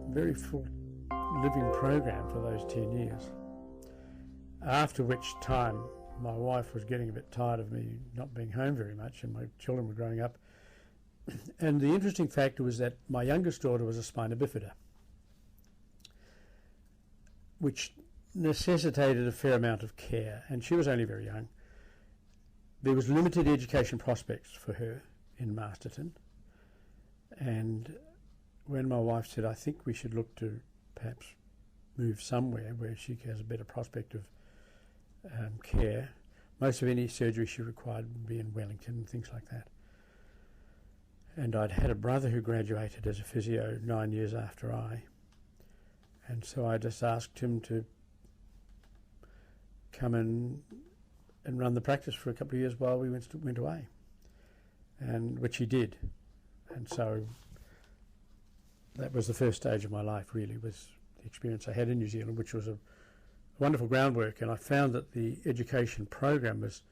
very full living program for those 10 years. After which time my wife was getting a bit tired of me not being home very much, and my children were growing up. And the interesting factor was that my youngest daughter was a spina bifida, which necessitated a fair amount of care, and she was only very young. There was limited education prospects for her in Masterton, and when my wife said, I think we should look to perhaps move somewhere where she has a better prospect of care, most of any surgery she required would be in Wellington and things like that. And I'd had a brother who graduated as a physio 9 years after I, and so I just asked him to come in and run the practice for a couple of years while we went away, and which he did. And so that was the first stage of my life, really, was the experience I had in New Zealand, which was a wonderful groundwork. And I found that the education program was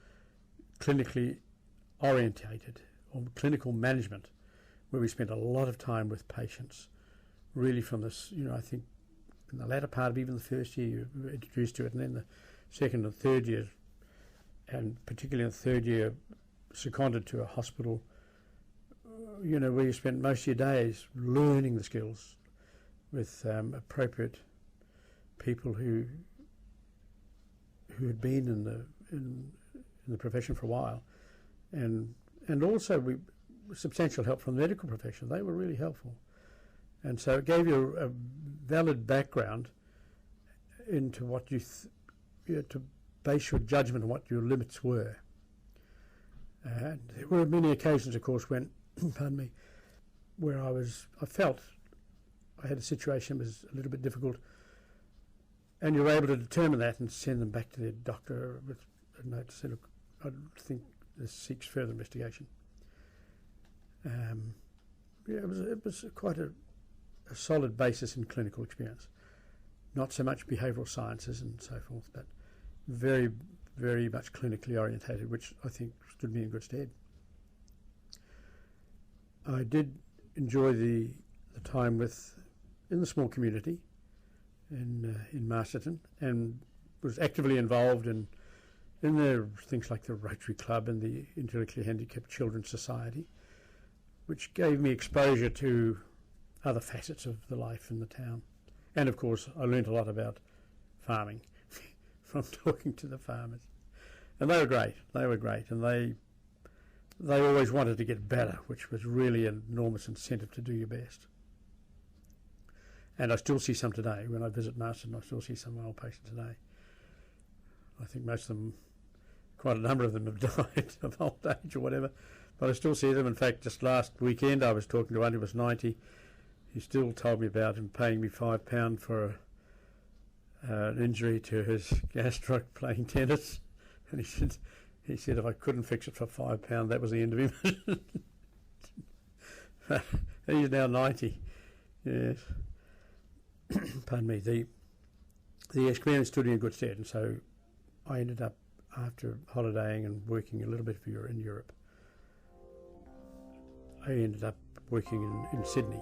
clinically orientated, or clinical management, where we spent a lot of time with patients, really from this, I think in the latter part of even the first year you were introduced to it, and then the second and third year, and particularly in the third year, seconded to a hospital, where you spent most of your days learning the skills with appropriate people who had been in the profession for a while, and also substantial help from the medical profession. They were really helpful, and so it gave you a valid background into what you had to base your judgment on what your limits were. And there were many occasions, of course, when, pardon me, where I felt I had a situation that was a little bit difficult, and you were able to determine that and send them back to their doctor with a note to say, look, I think this seeks further investigation. It was quite a solid basis in clinical experience. Not so much behavioural sciences and so forth, but very, very much clinically orientated, which I think stood me in good stead. I did enjoy the time in the small community in Masterton, and was actively involved in the things like the Rotary Club and the Intellectually Handicapped Children's Society, which gave me exposure to other facets of the life in the town. And of course, I learnt a lot about farming from talking to the farmers. And they were great, and they always wanted to get better, which was really an enormous incentive to do your best. And I still see some today. When I visit Masterton, I still see some of my old patients today. I think most of them, quite a number of them have died of old age or whatever, but I still see them. In fact, just last weekend I was talking to one who was 90. He still told me about him paying me £5 for an injury to his gastroc playing tennis, and he said if I couldn't fix it for £5, that was the end of him. He's now 90. Yes. Pardon me. The experience stood me in good stead, and so I ended up, after holidaying and working a little bit in Europe, I ended up working in Sydney.